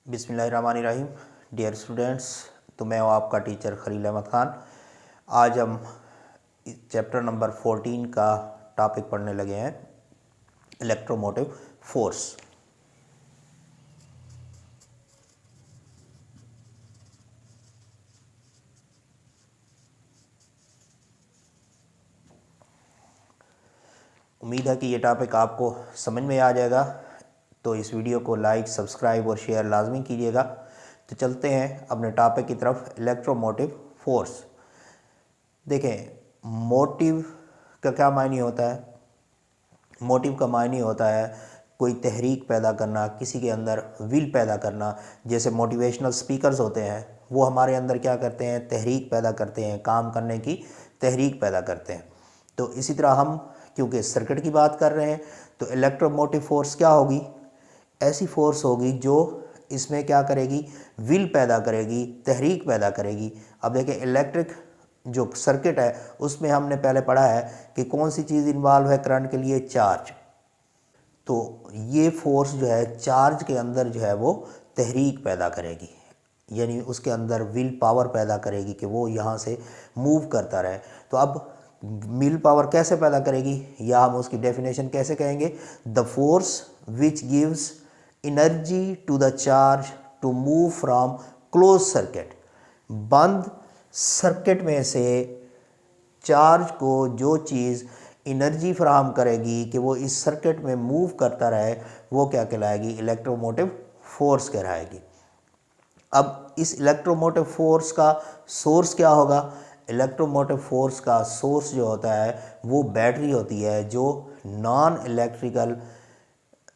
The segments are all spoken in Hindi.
बिस्मिल्लाहिर्रहमानिर्रहीम। डियर स्टूडेंट्स, तो मैं हूँ आपका टीचर खलील अहमद ख़ान। आज हम चैप्टर नंबर 14 का टॉपिक पढ़ने लगे हैं, इलेक्ट्रोमोटिव फोर्स। उम्मीद है कि ये टॉपिक आपको समझ में आ जाएगा, तो इस वीडियो को लाइक, सब्सक्राइब और शेयर लाजमी कीजिएगा। तो चलते हैं अपने टॉपिक की तरफ, इलेक्ट्रोमोटिव फोर्स। देखें, मोटिव का क्या मायने होता है? मोटिव का मायने होता है कोई तहरीक पैदा करना, किसी के अंदर विल पैदा करना। जैसे मोटिवेशनल स्पीकर्स होते हैं, वो हमारे अंदर क्या करते हैं, तहरीक पैदा करते हैं, काम करने की तहरीक पैदा करते हैं। तो इसी तरह हम क्योंकि सर्किट की बात कर रहे हैं, तो इलेक्ट्रोमोटिव फोर्स क्या होगी? ऐसी फोर्स होगी जो इसमें क्या करेगी, विल पैदा करेगी, तहरीक पैदा करेगी। अब देखिए, इलेक्ट्रिक जो सर्किट है उसमें हमने पहले पढ़ा है कि कौन सी चीज़ इन्वॉल्व है करंट के लिए, चार्ज। तो ये फोर्स जो है चार्ज के अंदर जो है वो तहरीक पैदा करेगी, यानी उसके अंदर विल पावर पैदा करेगी कि वो यहाँ से मूव करता रहे। तो अब विल पावर कैसे पैदा करेगी, या हम उसकी डेफिनेशन कैसे कहेंगे? The force which gives energy to the charge to move from close circuit. बंद सर्किट में से चार्ज को जो चीज़ एनर्जी फराहम करेगी कि वो इस सर्किट में मूव करता रहे, वो क्या कहलाएगी? इलेक्ट्रोमोटिव फोर्स कहलाएगी। अब इस इलेक्ट्रोमोटिव फोर्स का सोर्स क्या होगा? इलेक्ट्रोमोटिव फोर्स का सोर्स जो होता है वो बैटरी होती है, जो नॉन इलेक्ट्रिकल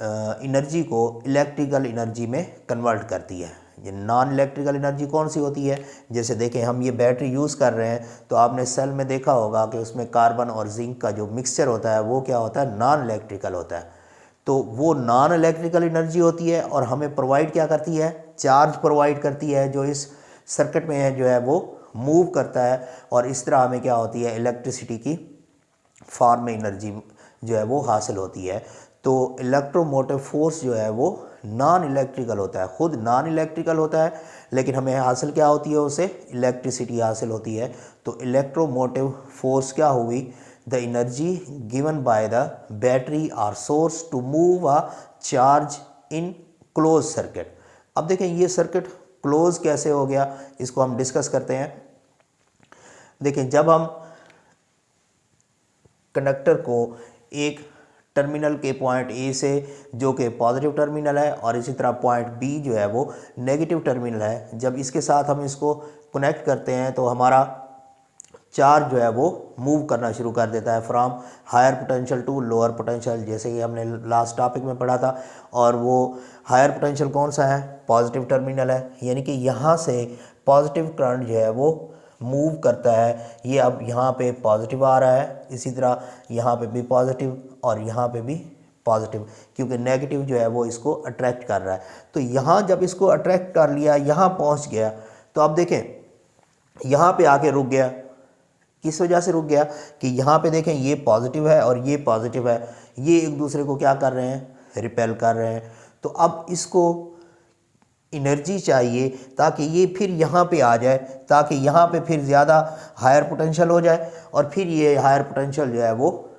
एनर्जी को इलेक्ट्रिकल एनर्जी में कन्वर्ट करती है। ये नॉन इलेक्ट्रिकल एनर्जी कौन सी होती है? जैसे देखें, हम ये बैटरी यूज़ कर रहे हैं, तो आपने सेल में देखा होगा कि उसमें कार्बन और जिंक का जो मिक्सचर होता है वो क्या होता है? नॉन इलेक्ट्रिकल होता है। तो वो नॉन इलेक्ट्रिकल एनर्जी होती है और हमें प्रोवाइड क्या करती है? चार्ज प्रोवाइड करती है, जो इस सर्किट में है जो है वो मूव करता है, और इस तरह हमें क्या होती है? इलेक्ट्रिसिटी की फॉर्म में एनर्जी जो है वो हासिल होती है। तो इलेक्ट्रोमोटिव फोर्स जो है वो नॉन इलेक्ट्रिकल होता है, खुद नॉन इलेक्ट्रिकल होता है, लेकिन हमें हासिल क्या होती है? उसे इलेक्ट्रिसिटी हासिल होती है। तो इलेक्ट्रोमोटिव फोर्स क्या हुई? The energy given by the battery और source to move a charge in close circuit. अब देखें, ये सर्किट क्लोज कैसे हो गया, इसको हम डिस्कस करते हैं। देखें, जब हम कंडक्टर को एक टर्मिनल के पॉइंट ए से, जो कि पॉजिटिव टर्मिनल है, और इसी तरह पॉइंट बी जो है वो नेगेटिव टर्मिनल है, जब इसके साथ हम इसको कनेक्ट करते हैं तो हमारा चार्ज जो है वो मूव करना शुरू कर देता है from higher potential to lower potential, जैसे कि हमने लास्ट टॉपिक में पढ़ा था। और वो हायर पोटेंशियल कौन सा है? पॉजिटिव टर्मिनल है, यानी कि यहाँ से पॉजिटिव करंट जो है वो मूव करता है। ये अब यहाँ पे पॉजिटिव आ रहा है, इसी तरह यहाँ पे भी पॉजिटिव और यहाँ पे भी पॉजिटिव, क्योंकि नेगेटिव जो है वो इसको अट्रैक्ट कर रहा है। तो यहाँ जब इसको अट्रैक्ट कर लिया, यहाँ पहुँच गया, तो अब देखें यहाँ पे आके रुक गया। किस वजह से रुक गया? कि यहाँ पे देखें, ये पॉजिटिव है और ये पॉजिटिव है, ये एक दूसरे को क्या कर रहे हैं? रिपेल कर रहे हैं। तो अब इसको एनर्जी चाहिए ताकि ये फिर यहाँ पे आ जाए, ताकि यहाँ पे फिर ज़्यादा हायर पोटेंशियल हो जाए, और फिर ये हायर पोटेंशियल जो है वो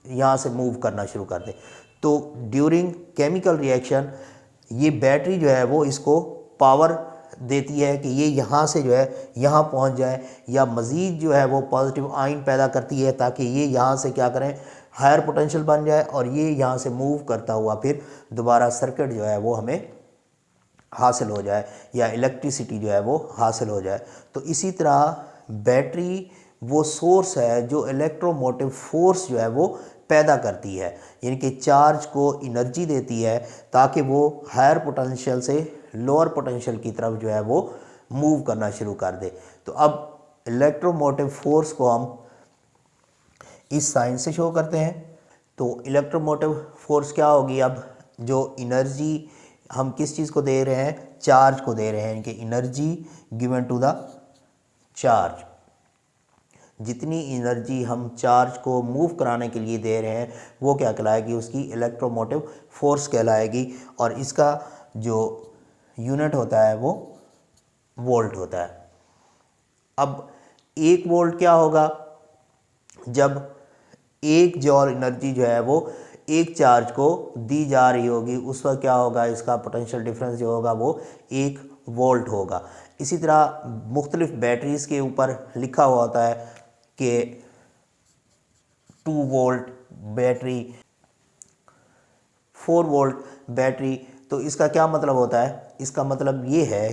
यहाँ से मूव करना शुरू कर दे। तो ड्यूरिंग केमिकल रिएक्शन ये बैटरी जो है वो इसको पावर देती है कि ये यहाँ से जो है यहाँ पहुँच जाए, या मज़ीद जो है वो पॉजिटिव आयन पैदा करती है ताकि ये यहाँ से क्या करें? हायर पोटेंशियल बन जाए, और ये यहाँ से मूव करता हुआ फिर दोबारा सर्किट जो है वो हमें हासिल हो जाए, या इलेक्ट्रिसिटी जो है वो हासिल हो जाए। तो इसी तरह बैटरी वो सोर्स है जो इलेक्ट्रोमोटिव फोर्स जो है वो पैदा करती है, यानी कि चार्ज को एनर्जी देती है ताकि वो हायर पोटेंशियल से लोअर पोटेंशियल की तरफ जो है वो मूव करना शुरू कर दे। तो अब इलेक्ट्रोमोटिव फोर्स को हम इस साइन से शो करते हैं। तो इलेक्ट्रोमोटिव फोर्स क्या होगी? अब जो एनर्जी हम किस चीज़ को दे रहे हैं? चार्ज को दे रहे हैं, कि energy given to the charge. जितनी एनर्जी हम चार्ज को मूव कराने के लिए दे रहे हैं वो क्या कहलाएगी? उसकी इलेक्ट्रोमोटिव फोर्स कहलाएगी। और इसका जो यूनिट होता है वो वोल्ट होता है। अब 1 वोल्ट क्या होगा, जब 1 जॉल एनर्जी जो है वो एक चार्ज को दी जा रही होगी, उस वक्त क्या होगा, इसका पोटेंशियल डिफरेंस जो होगा वो 1 वोल्ट होगा। इसी तरह मुख्तलिफ बैटरीज़ के ऊपर लिखा हुआ होता है कि 2 वोल्ट बैटरी, 4 वोल्ट बैटरी। तो इसका क्या मतलब होता है, इसका मतलब ये है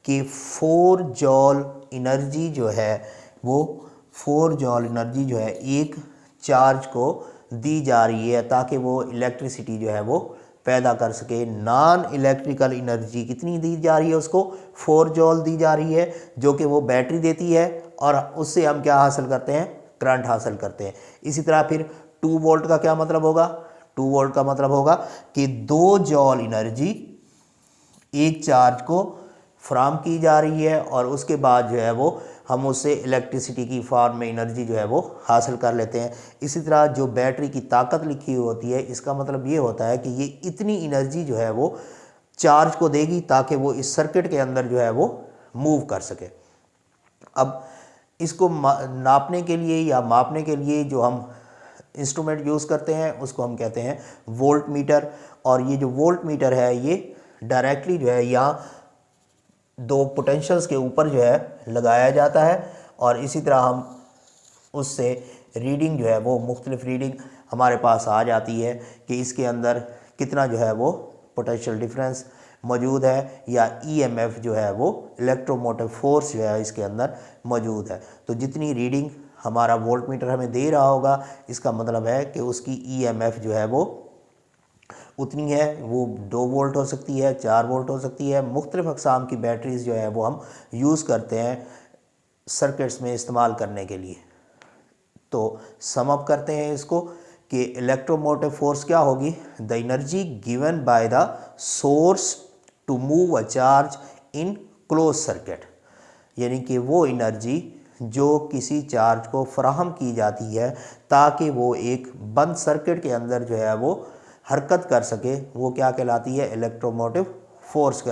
कि 4 जॉल एनर्जी जो है वो 4 जॉल एनर्जी जो है एक चार्ज को दी जा रही है ताकि वो इलेक्ट्रिसिटी जो है वो पैदा कर सके। नॉन इलेक्ट्रिकल एनर्जी कितनी दी जा रही है, उसको 4 जॉल दी जा रही है, जो कि वो बैटरी देती है और उससे हम क्या हासिल करते हैं, करंट हासिल करते हैं। इसी तरह फिर 2 वोल्ट का क्या मतलब होगा, 2 वोल्ट का मतलब होगा कि 2 जॉल एनर्जी एक चार्ज को फ्राहम की जा रही है और उसके बाद जो है वो हम उससे इलेक्ट्रिसिटी की फॉर्म में एनर्जी जो है वो हासिल कर लेते हैं। इसी तरह जो बैटरी की ताकत लिखी हुई होती है, इसका मतलब ये होता है कि ये इतनी एनर्जी जो है वो चार्ज को देगी ताकि वो इस सर्किट के अंदर जो है वो मूव कर सके। अब इसको नापने के लिए या मापने के लिए जो हम इंस्ट्रूमेंट यूज़ करते हैं उसको हम कहते हैं वोल्ट मीटर। और ये जो वोल्ट मीटर है ये डायरेक्टली जो है यहाँ 2 पोटेंशियल्स के ऊपर जो है लगाया जाता है और इसी तरह हम उससे रीडिंग जो है वो मुख्तलिफ रीडिंग हमारे पास आ जाती है कि इसके अंदर कितना जो है वो पोटेंशियल डिफरेंस मौजूद है या ईएमएफ जो है वो इलेक्ट्रोमोटिव फोर्स जो है इसके अंदर मौजूद है। तो जितनी रीडिंग हमारा वोल्ट मीटर हमें दे रहा होगा, इसका मतलब है कि उसकी ईएमएफ जो है वो उतनी है। वो 2 वोल्ट हो सकती है, 4 वोल्ट हो सकती है। मुख्तलिफ अक़साम की बैटरीज़ जो है वो हम यूज़ करते हैं सर्किट्स में इस्तेमाल करने के लिए। तो सम अप करते हैं इसको कि इलेक्ट्रोमोटिव फोर्स क्या होगी, the energy given by the source to move a charge in close circuit, यानी कि वो एनर्जी जो किसी चार्ज को फराहम की जाती है ताकि वो एक बंद सर्किट के अंदर जो है वो हरकत कर सके, वो क्या कहलाती है, इलेक्ट्रोमोटिव फोर्स कहलाती है।